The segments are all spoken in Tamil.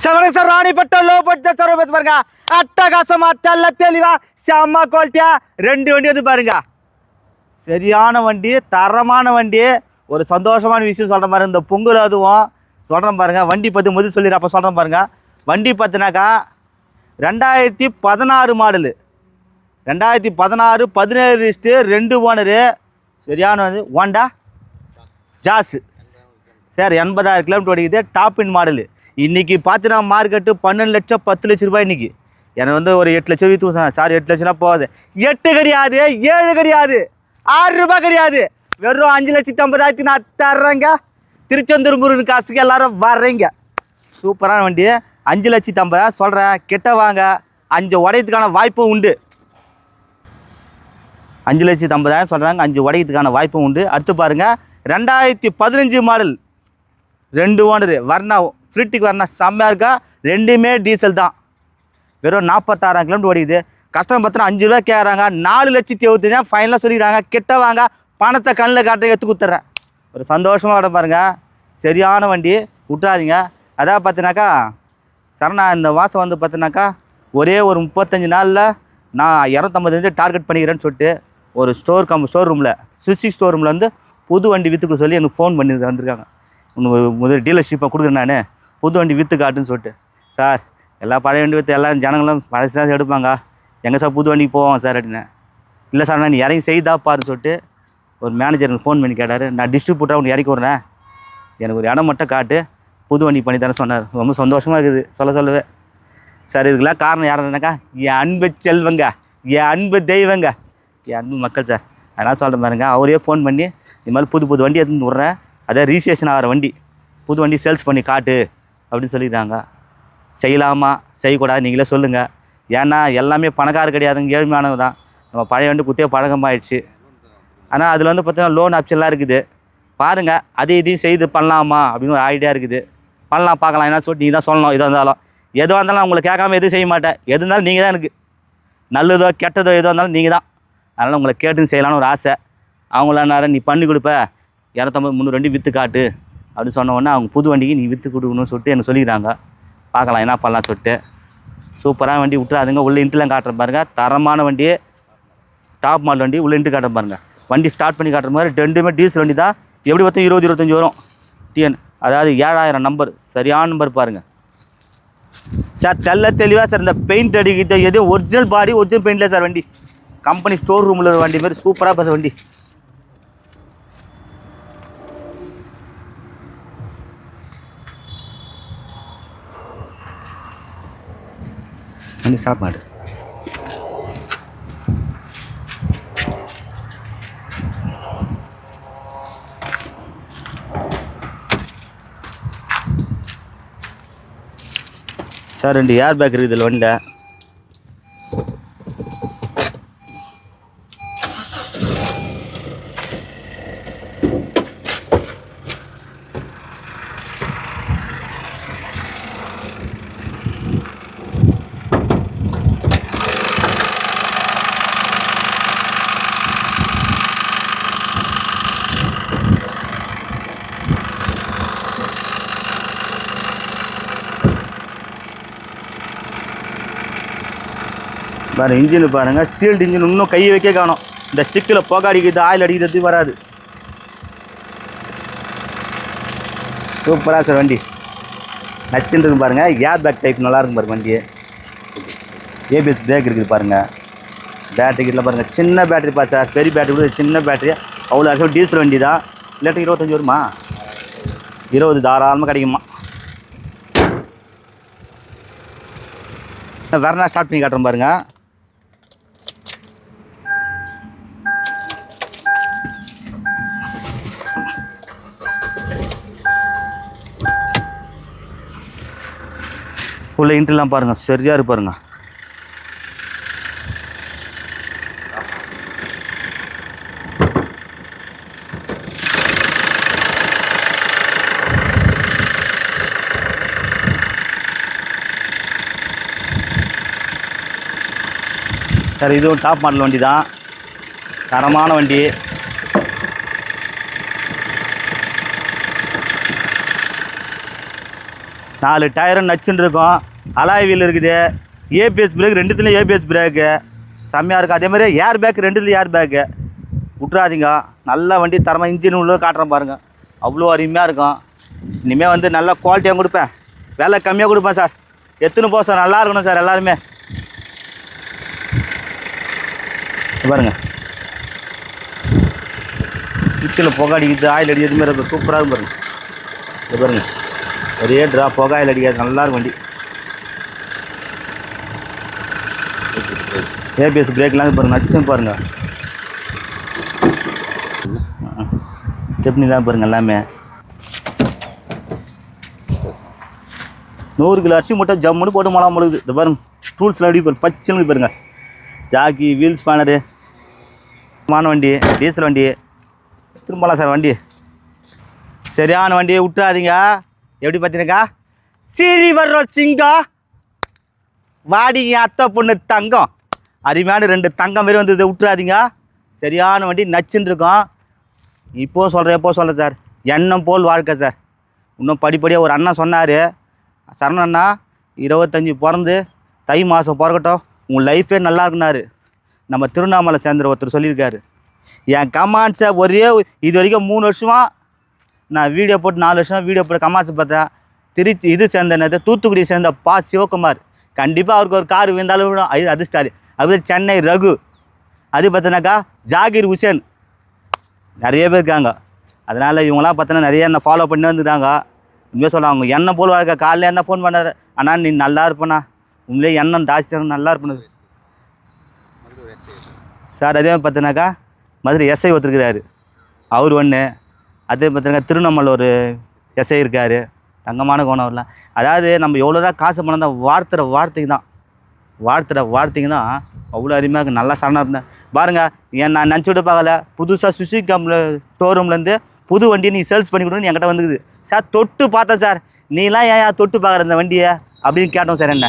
சார் ராணிப்பட்ட லோ பட்ஜெட் சார் பேச பாருங்க. அட்டகாசமா தெல்ல தெளிவா செம்ம குவாலிட்டியா 2 வண்டி வந்து பாருங்க. சரியான வண்டி, தரமான வண்டி. ஒரு சந்தோஷமான விஷயம் சொல்கிறேன் பாருங்க. இந்த பொங்கல் அதுவும் சொல்கிறேன் பாருங்க. வண்டி பற்றி முதல் சொல்லிடுறேன், அப்போ சொல்கிறேன் பாருங்க. வண்டி பார்த்தினாக்கா 2016 மாடலு, 2016 17/2 ஓனரு. சரியான வந்து ஹோண்டா ஜாஸு சார். 80,000 கிலோமீட்டர் ஓடிக்குது. Top in model. இன்றைக்கி பார்த்தீங்கன்னா மார்க்கெட்டு 12 லட்சம் 10 லட்ச ரூபாய். இன்றைக்கி எனக்கு வந்து ஒரு 8 லட்சம் விற்று சார். 8 லட்சம்னா போகாது. 8 கிடையாது, 7 கிடையாது, 6 ரூபாய் கிடையாது, வெறும் 5,50,000 நான் தர்றேங்க. திருச்செந்தூர் முருகன் காசுக்கு எல்லாரும் வர்றீங்க. சூப்பரான வண்டி. 5,50,000 சொல்கிறேன். கிட்ட வாங்க, 5 உடையத்துக்கான வாய்ப்பும் உண்டு. 5,50,000 சொல்கிறாங்க, 5 உடையத்துக்கான வாய்ப்பும் உண்டு. அடுத்து பாருங்கள், 2015 மாடல், 2 ஓனரு. வர்ணா ஃப்ரிட்டுக்கு வர்ணா செம்மையாக இருக்கா. 2மே டீசல் தான். வெறும் 46,000 கிலோமீட்டர் ஓடிக்குது. கஸ்டமர் பார்த்தா 5 ரூபா கேட்குறாங்க. 4,75,000 ஃபைனலாக சொல்லிக்கிறாங்க. கிட்ட வாங்க, பணத்தை கண்ணில் காட்ட எடுத்து கொடுத்துட்றேன். ஒரு சந்தோஷமாக விட பாருங்கள். சரியான வண்டி, விட்றாதீங்க. அதாவது பார்த்தினாக்கா சரணா இந்த மாதம் வந்து பார்த்தினாக்கா ஒரே ஒரு 35 நாளில் நான் 250 டார்கெட் பண்ணிக்கிறேன்னு சொல்லிட்டு ஒரு ஸ்டோர் ரூமில் சுவிட்சி ஸ்டோர் ரூமில் வந்து புது வண்டி விற்றுக்க சொல்லி எனக்கு ஃபோன் பண்ணி வந்திருக்காங்க. இன்னும் முதல் டீலர்ஷிப்பை கொடுக்குறேன் நான், புது வண்டி விற்று காட்டுன்னு சொல்லிட்டு. சார் எல்லா பழைய வண்டி விற்று எல்லா ஜனங்களும் பழசு தான் எடுப்பாங்க, எங்கே சார் புது வண்டிக்கு போவோம் சார் அப்படின்னு. இல்லை சார் நான் இறங்கி செய்தா பாருன்னு சொல்லிட்டு ஒரு மேனேஜர் எனக்கு ஃபோன் பண்ணி கேட்டார். நான் டிஸ்ட்ரிபியூட்டராக ஒன்று இறக்கி விட்றேன், எனக்கு ஒரு இடம் மட்டும் காட்டு, புது வண்டி பண்ணி தரேன் சொன்னார். ரொம்ப சந்தோஷமாக இருக்குது சொல்லவே சார். இதுக்கெல்லாம் காரணம் யாருன்னாக்கா என் அன்பு செல்வங்க, என் அன்பு தெய்வங்க, என் அன்பு மக்கள் சார். அதனால் சொல்கிறேன் பாருங்க. அவரே ஃபோன் பண்ணி இது மாதிரி புது வண்டி எடுத்துன்னு விட்றேன், அதே ரிஜிஸ்ட்ரேஷன் ஆகிற வண்டி, புது வண்டி சேல்ஸ் பண்ணி காட்டு அப்படின்னு சொல்லிடுறாங்க. செய்யலாமா செய்யக்கூடாது நீங்களே சொல்லுங்கள். ஏன்னா எல்லாமே பணக்கார கிடையாதுங்க, ஏழ்மையானவங்க தான். நம்ம பழைய வண்டி குத்தே பழக்கமாகிடுச்சு. ஆனால் அதில் வந்து பார்த்தீங்கன்னா லோன் ஆப்ஷன்லாம் இருக்குது. பாருங்கள், இதையும் செய்து பண்ணலாமா அப்படின்னு ஒரு ஐடியா இருக்குது. பண்ணலாம், பார்க்கலாம். என்ன சொல்லிட்டு நீங்கள் தான் சொல்லணும். எதாக இருந்தாலும் நான் உங்களை கேட்காம எதுவும் செய்ய மாட்டேன். எது இருந்தாலும் நீங்கள் தான் எனக்கு நல்லதோ கெட்டதோ எதுவாக இருந்தாலும் நீங்கள் தான். அதனால் உங்களை கேட்டுன்னு செய்யலான்னு ஒரு ஆசை. அவங்களாம் நீ பண்ணி கொடுப்ப, 250-300 வண்டி விற்று காட்டு அப்படின்னு சொன்ன உடனே அவங்க புது வண்டிக்கு நீ விற்று கொடுக்கணும்னு சொல்லிட்டு எனக்கு சொல்லிக்கிறாங்க. பார்க்கலாம் என்ன பண்ணலாம் சொல்லிட்டு. சூப்பரான வண்டி, விட்டுறாதுங்க. உள்ள இன்ட்டுலாம் காட்டுறேன் பாருங்கள். தரமான வண்டி, டாப் மாடல் வண்டி. உள்ள இன்ட்டு காட்டுறேன் பாருங்கள். வண்டி ஸ்டார்ட் பண்ணி காட்டுற மாதிரி 2மே டீசல் வண்டி தான். எப்படி பார்த்தா 20-25 வரும் டிஎன், அதாவது 7,000 நம்பர். சரியான நம்பர் பாருங்கள் சார். தெளிவாக சார். இந்த பெயிண்ட் அடிக்கிட்ட எதுவும் ஒரிஜினல் பாடி, ஒரிஜினல் பெயிண்டில் சார் வண்டி. கம்பெனி ஸ்டோர் ரூமில் ஒரு வண்டி மாதிரி சூப்பராக பார்த்த வண்டி. வண்டி ஸ்டார்ட் மாடு. சார் 2 ஏர் பேக் இருக்குது இதில் வண்டியில். பாருங்கள் இன்ஜின் பாருங்கள், சீல்டு இன்ஜின். இன்னும் கையை வைக்க காணும். இந்த ஸ்டிக்கில் புகை அடிக்கிறது, ஆயில் அடிக்கிறது வராது. சூப்பராக சார் வண்டி, நச்சுன்னு பாருங்கள். ஏர் பேக் டைப் நல்லாயிருக்கும் பாருங்கள் வண்டி. ஏபிஎஸ் பிரேக் இருக்குது பாருங்கள். பேட்டரிக்கில் பாருங்கள், சின்ன பேட்டரி பா சார். பெரிய பேட்டரி கூட சின்ன பேட்டரி. அவ்வளோ ஆக்சுவலாக டீசல் வண்டி தான். லிட்டர் 25 வருமா? 20 தாராளமாக கிடைக்குமா? வேறனா ஸ்டார்ட் பண்ணி காட்டுறேன் பாருங்கள். உள்ள இன்ட்ரெலாம் பாருங்கள், சரியாக இருப்பாருங்க. சார் இதுவும் டாப் மாடல் வண்டி தான், தரமான வண்டி. 4 டயரும் நச்சுன்னு இருக்கும். அலாய் வீல் இருக்குது. ஏபிஎஸ் பிரேக், ரெண்டுத்துலேயும் ஏபிஎஸ் பிரேக்கு செம்மையாக இருக்கும். அதே மாதிரி ஏர் பேக், ரெண்டுத்துலேயும் ஏர் பேக்கு. விட்றாதீங்க, நல்ல வண்டி தரமாக இன்ஜின் உள்ள காட்டுறேன் பாருங்கள், அவ்வளோ அருமையாக இருக்கும். இனிமேல் வந்து நல்லா குவாலிட்டியாக கொடுப்பேன், விலை கம்மியாக கொடுப்பேன் சார். எத்தனை போக சார், நல்லா இருக்கணும் சார் எல்லாருமே. பாருங்க கிட்டில் புகை அடிக்குது, ஆயில் அடிக்கிறது எதுவுமே இருக்கும், சூப்பராக இருக்கும் பாருங்க. இது பாருங்க ஒரே ட்ரா புகை ஆயில் அடிக்காது, நல்லாயிருக்கும் வண்டி. ஏபிஎஸ் பிரேக்லாம் பாருங்க, நச்சுன்னு பாருங்க. ஸ்டெப்னி தான் பாருங்க எல்லாமே. 100 கிலோ அரிசி மூட்டை ஜம்முன்னு போட்டு மொளா முழுகுது. இது பாருங்க டூல்ஸ்லாம் எப்படி பாருங்க, பச்சைன்னு பாருங்க. ஜாக்கி, வீல் ஸ்பேனரு, வண்டி, டீசல் வண்டி, திரும்பலாம் சார் வண்டி. சரியான வண்டியை விட்டுறாதீங்க. எப்படி பார்த்தீங்கக்கா, சீரி வர்ற சிங்கம் வாடி அத்தை பொண்ணு தங்கம், அருமையான 2 தங்கம் மாரி வந்து இதை விட்டுறாதீங்க. சரியான வண்டி நச்சுன்னு இருக்கும். இப்போது சொல்கிறேன், எப்போ சொல்கிறேன் சார், எண்ணம் போல் வாழ்க்கை சார். இன்னும் படிப்படியாக ஒரு அண்ணன் சொன்னார், சரண அண்ணா 25 பிறந்து தை மாதம் பிறக்கட்டும் உங்கள் லைஃபே நல்லா இருக்குனாரு. நம்ம திருவண்ணாமலை சேர்ந்துற ஒருத்தர் சொல்லியிருக்காரு. என் கமாண்ட்ஸை ஒரே இது வரைக்கும் 3 வருஷமாக நான் வீடியோ போட்டு 4 வருஷம் வீடியோ போட்டு கமாண்ட்ஸ் பார்த்தேன். திருச்சி இது சேர்ந்த தூத்துக்குடி சேர்ந்த சிவகுமார், கண்டிப்பாக அவருக்கு ஒரு கார் விழுந்தாலும் விடும், அது அதிர்ஷ்டாது. அது சென்னை ரகு, அது பார்த்தீங்கன்னாக்கா ஜாகிர் ஹுசேன், நிறைய பேர் இருக்காங்க. அதனால் இவங்களாம் பார்த்தோன்னா நிறைய என்ன ஃபாலோ பண்ணி வந்துட்டாங்க. உண்மையாக சொல்ல, அவங்க எண்ணெய் போல் வாழ்க்கை. காலையில் என்ன ஃபோன் பண்ணார், அண்ணா நீ நல்லா இருப்பேண்ணா, உங்களே எண்ணம் தாசி நல்லா இருப்பேன் சார். அதே பார்த்தீங்கன்னாக்கா மதுரை எஸ்ஐ ஒருத்தருக்கிறாரு, அவர் ஒன்று. அதே பார்த்தீங்கன்னா திருவண்ணாமலை ஒரு எஸ்ஐ இருக்கார், தங்கமான கோணம்லாம். அதாவது நம்ம எவ்வளோ தான் காசு பணம் தான் வாழ்த்துற வார்த்தைக்கு தான் அவ்வளோ அருமையாக இருக்குது. நல்லா சரணாக இருந்தேன் பாருங்கள். நான் நினச்சி விட்டு பார்க்கல, புதுசாக சுசுகி கம்பெனியில் ஷோரூம்லேருந்து புது வண்டியை நீ சேல்ஸ் பண்ணி கொடுன்னு என்கிட்ட வந்துக்குது சார். தொட்டு பார்த்தேன் சார், நீலாம் ஏன் தொட்டு பார்க்குற இந்த வண்டியை அப்படின்னு கேட்டோம் சார். என்ன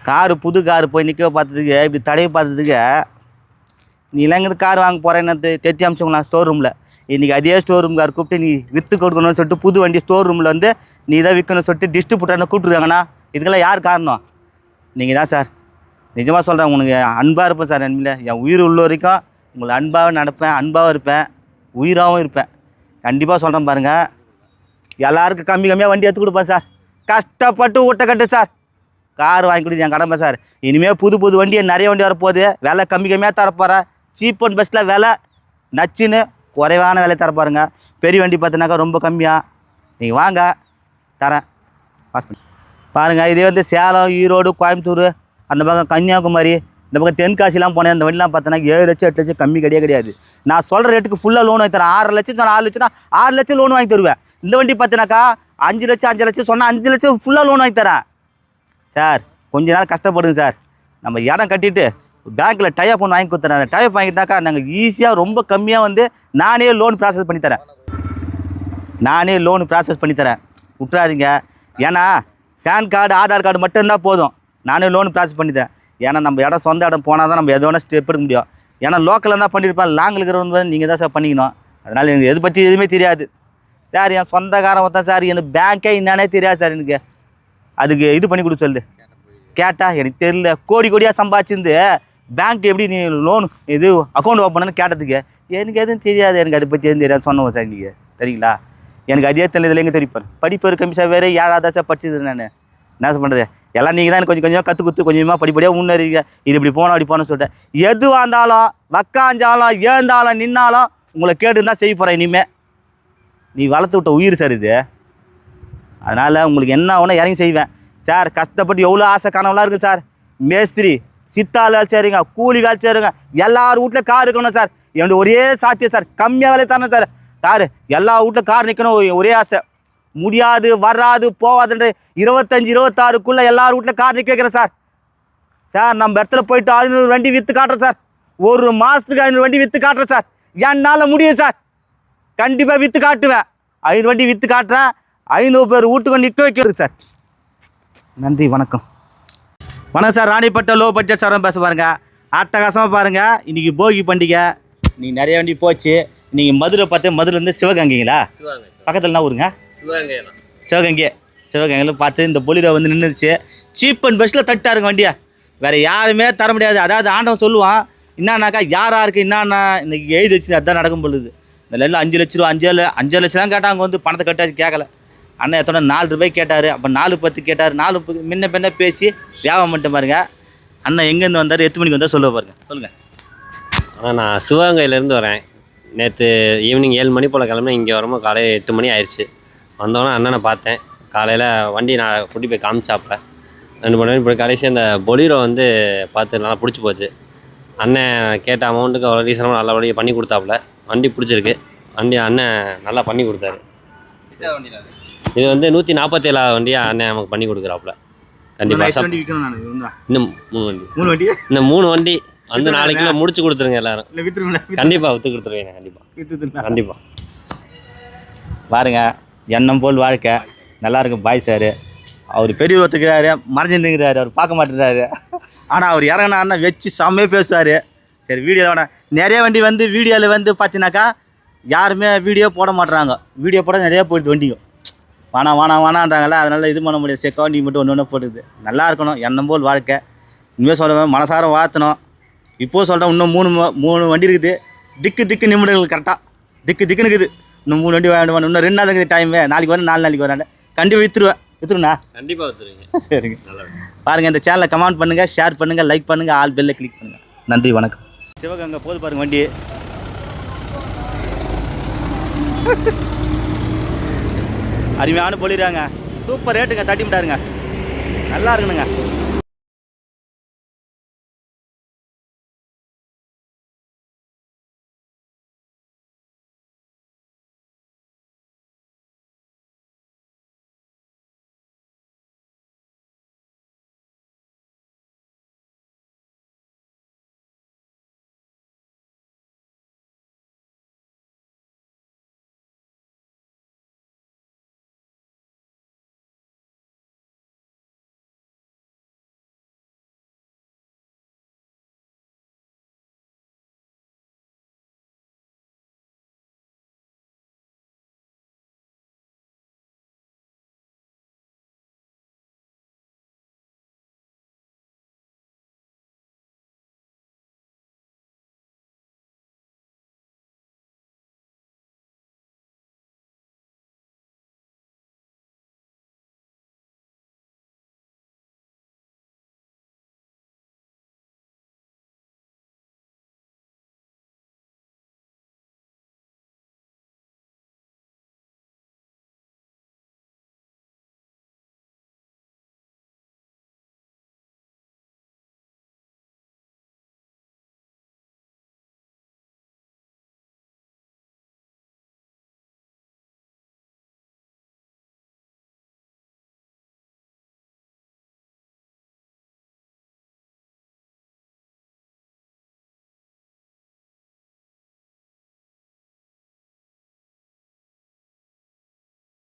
காரு, புது காரு போய் நிற்க பார்த்ததுக்கு, இப்படி தடையை பார்த்ததுக்கு, நீலாம் இங்கே கார் வாங்க போகிறேன்னு தெத்தி அமிச்சவங்களாம் ஸ்டோர் இன்றைக்கி அதே ஸ்டோர் கார் கூப்பிட்டு நீ விற்று கொடுக்கணும்னு சொல்லிட்டு புது வண்டி ஸ்டோர் வந்து நீ தான் விற்கணும்னு சொல்லிட்டு டிஸ்ட்ரிபியூட்டர்னு கூப்பிட்ருக்காங்கண்ணா. இதுக்கெல்லாம் யார் காரணம்? நீங்கள் தான் சார். நிஜமாக சொல்கிறேன், உனக்கு அன்பாக இருப்பேன் சார். நன்மையில் என் உயிர் உள்ள வரைக்கும் உங்களை அன்பாக நடப்பேன், அன்பாகவும் இருப்பேன், உயிராகவும் இருப்பேன். கண்டிப்பாக சொல்கிறேன் பாருங்கள், எல்லாருக்கும் கம்மியாக வண்டி எடுத்து கொடுப்பேன் சார். கஷ்டப்பட்டு ஊட்ட கட்டு சார், கார் வாங்கி கொடுத்து என் கடமை சார். இனிமேல் புது வண்டியை நிறைய வண்டி வரப்போகுது, விலை கம்மியாக தரப்போகிறேன். சீப் அண்ட் பெஸ்ட்டில் விலை நச்சுன்னு குறைவான விலை தரப்பாருங்க. பெரிய வண்டி பார்த்தினாக்கா ரொம்ப கம்மியாக நீங்கள் வாங்க தரேன். பாருங்கள், இதே வந்து சேலம், ஈரோடு, கோயம்புத்தூர், அந்த பக்கம் கன்னியாகுமரி, இந்த பக்கம் தென்காசிலாம் போனேன். அந்த வண்டிலாம் பார்த்தோன்னா 7 லட்சம் 8 லட்சம் கம்மி கிடையாது. நான் சொல்கிற ரேட்டுக்கு ஃபுல்லாக லோன் வாங்கி தரேன். 6 லட்சம் சொன்னால் 6 லட்சம்னா 6 லட்சம் லோன் வாங்கி தருவேன். இந்த வண்டி பார்த்தினாக்கா 5 லட்சம் சொன்னால் 5 லட்சம் ஃபுல்லாக லோன் வாங்கி தரேன் சார். கொஞ்ச நாள் கஷ்டப்படுங்க சார். நம்ம இடம் கட்டிட்டு பேங்க்கில் டைப் ஒன்று வாங்கி கொடுத்துறேன். அந்த டைப் வாங்கிட்டாக்கா நாங்கள் ஈஸியாக ரொம்ப கம்மியாக வந்து நானே லோன் ப்ராசஸ் பண்ணித்தரேன். விட்றாதீங்க. ஏன்னா பேன் கார்டு, ஆதார் கார்டு மட்டும்தான் போதும், நானே லோன் ப்ராசஸ் பண்ணித்தரேன். ஏன்னா நம்ம இடம் சொந்த இடம் போனால் தான் நம்ம எது வேணால் ஸ்டெப் எடுக்க முடியும். ஏன்னா லோக்கலில் தான் பண்ணியிருப்பேன், லாங்கில் இருக்கிறவங்க வந்து நீங்கள் தான் சார் பண்ணிக்கணும். அதனால் எனக்கு எது பற்றி எதுவுமே தெரியாது சார். என் சொந்தக்காரன் ஒருத்தன் சார், எனக்கு பேங்க்கே என்னன்னே தெரியாது சார். எனக்கு அதுக்கு இது பண்ணி கொடுக்க சொல்லுது. கேட்டால் எனக்கு தெரியல, கோடியாக சம்பாதிச்சிருந்து பேங்க் எப்படி நீ லோன் இது அக்கௌண்ட் ஓப்பன் பண்ணு கேட்டதுக்கு எனக்கு எதுவும் தெரியாது, எனக்கு அதை பற்றி எதுவும் தெரியாது சொன்னோம் சார். நீங்கள் சரிங்களா, எனக்கு அதே தெரியல, எங்கே தெரிவிப்பார். படிப்பு கம்மி சார், வேறு 7ஆவது சார் படிச்சது. நான் என்ன பண்ணுறது, எல்லாம் நீங்கள் தான் கொஞ்சம் கற்று கொடுத்து கொஞ்சமாக படிப்படியாக முன்னேறிங்க. இது இப்படி போனோம் அப்படி போனோம்னு சொல்லிட்டேன். எதுவாக இருந்தாலும் வக்காஞ்சாலும் ஏந்தாலும் நின்னாலும் உங்களை கேட்டு தான் செய்ய போகிறேன். இனிமேல் நீ வளர்த்து விட்ட உயிர் சார் இது. அதனால் உங்களுக்கு என்ன ஒன்று இறங்கி செய்வேன் சார். கஷ்டப்பட்டு எவ்வளோ ஆசை கனவுலாம் இருக்குது சார். மேஸ்திரி, சித்தாள் வேலை செய்கிறீங்க, கூலி வேலை செய்கிறீங்க, எல்லார் வீட்டில் கார் இருக்கணும் சார். என்னோட ஒரே சாத்தியம் சார், கம்மியாக வேலை தரணும் சார். காரு எல்லா வீட்டில் கார் நிற்கணும் ஒரே ஆசை. முடியாது, வராது, போவாதுன்ற 25 26க்குள்ளே எல்லார் வீட்டில் கார் நிற்க வைக்கிறேன் சார். சார் நம்ம இடத்துல போயிட்டு 500 வண்டி விற்று காட்டுறேன் சார். ஒரு மாதத்துக்கு 500 வண்டி விற்று காட்டுறேன் சார். என்னால் முடியும் சார், கண்டிப்பாக விற்று காட்டுவேன். 500 வண்டி விற்று காட்டுறேன். 500 பேர் வீட்டுக்கு நிற்க வைக்கிறது சார். நன்றி, வணக்கம். வணக்கம் சார். ராணிப்பட்ட லோ பட்ஜெட் சார் பேச பாருங்க. அட்டகாசமாக பாருங்கள். இன்றைக்கி போகி பண்டிகை, நீங்கள் நிறைய வண்டி போச்சு. நீங்கள் மதுரை பார்த்து, மதுரைலேருந்து சிவகங்கைங்களா? பக்கத்தில் என்ன ஊருங்க? சிவகங்கையில் பார்த்து இந்த பொலிரோ வந்து நின்றுச்சு. சீப் அண்ட் பெஸ்ட்டில் தட்டாருங்க வண்டியை. வேறு யாருமே தர முடியாது. அதாவது ஆண்டவன் சொல்லுவான் என்னன்னாக்கா யாருக்கு என்னன்னா இன்றைக்கி எழுதி வச்சு அதுதான் நடக்கும் பொழுது. இந்த லெல்ல 5 லட்ச ரூபா 5 லட்சம் தான் கேட்டாங்க. வந்து பணத்தை கட்டாச்சு கேட்கல. அண்ணன் எத்தனை 4 ரூபாய் கேட்டார். அப்போ 4-10 கேட்டார். 4 முன்ன பின்ன பேசி வியாபாரம் பண்ணிட்டு பாருங்க. அண்ணன் எங்கேருந்து வந்தார், 8 மணிக்கு வந்தால் சொல்ல பாருங்க. சொல்லுங்கள். ஆனால் நான் சிவகங்கையிலேருந்து வரேன். நேற்று ஈவினிங் 7 மணி போல் கிளம்புனேன். இங்கே வரும்போது காலையில் 8 மணி ஆயிடுச்சு. வந்தோன்னே அண்ணனை பார்த்தேன். காலையில் வண்டி நான் கூட்டி போய் காமிச்சாப்புல 2 மணி நேரம். இப்போ கடைசி அந்த பொலிரோ வந்து பார்த்து நல்லா பிடிச்சி போச்சு. அண்ணன் கேட்ட அமௌண்ட்டுக்கு அவ்வளோ ரீசனமாக நல்ல வழியை பண்ணி கொடுத்தாப்புல. வண்டி பிடிச்சிருக்கு. வண்டி அண்ணன் நல்லா பண்ணி கொடுத்தாரு. இது வந்து 147 வண்டியாக அண்ணன் நமக்கு பண்ணி கொடுக்குறாப்புல. கண்டிப்பாக இன்னும் 3 வண்டி இன்னும் 3 வண்டி வந்து நாளைக்குள்ள முடிச்சு கொடுத்துருங்க எல்லாரும். கண்டிப்பாக விற்று கொடுத்துருவேன். கண்டிப்பாக பாருங்க, எண்ணம் போல் வாழ்க்கை நல்லா இருக்கும். பாய் சார் அவர் பெரிய ஒருத்துக்கிறாரு, மறைஞ்சுங்கிறாரு, அவர் பார்க்க மாட்டேறாரு. ஆனால் அவர் இறங்கினாருன்னா வச்சு செம்மையாக பேசுவார். சரி, வீடியோ வேணாம். நிறைய வண்டி வந்து வீடியோவில் வந்து பார்த்தீங்கன்னாக்கா யாருமே வீடியோ போட மாட்டுறாங்க. வீடியோ போட நிறையா போயிடுது வண்டிக்கும். வேணான்றாங்களே, அதனால் இது பண்ண முடியாது. செக்க வண்டி மட்டும் ஒன்று போடுது. நல்லா இருக்கணும். எண்ணம் போல் வாழ்க்கை. இனிமேல் சொல்லுவேன், மனசார வாழ்த்தணும். இப்போது சொல்கிறேன், இன்னும் 3 வண்டி இருக்குது. திக்கு நிமிடங்கள் கரெக்டாக திக்குன்னு இருக்குது. இன்னும் 3 வண்டி வேணும். இன்னும் 2 நாள் இருக்குது டைமு. நாளைக்கு வரேன், 4 நாளைக்கு வரேன். கண்டிப்பாக விற்றுருண்ணா. கண்டிப்பாக விற்றுருங்க. சரிங்க. பாருங்கள், இந்த சேனலை கமெண்ட் பண்ணுங்கள், ஷேர் பண்ணுங்கள், லைக் பண்ணுங்கள், ஆல் பெல்லை கிளிக் பண்ணுங்கள். நன்றி, வணக்கம். சிவகங்கை போது பாருங்கள் வண்டி. அருமையான பொலிறாங்க. சூப்பர் ரேட்டுங்க. தட்டி விட்டாருங்க. நல்லா இருக்குனுங்க.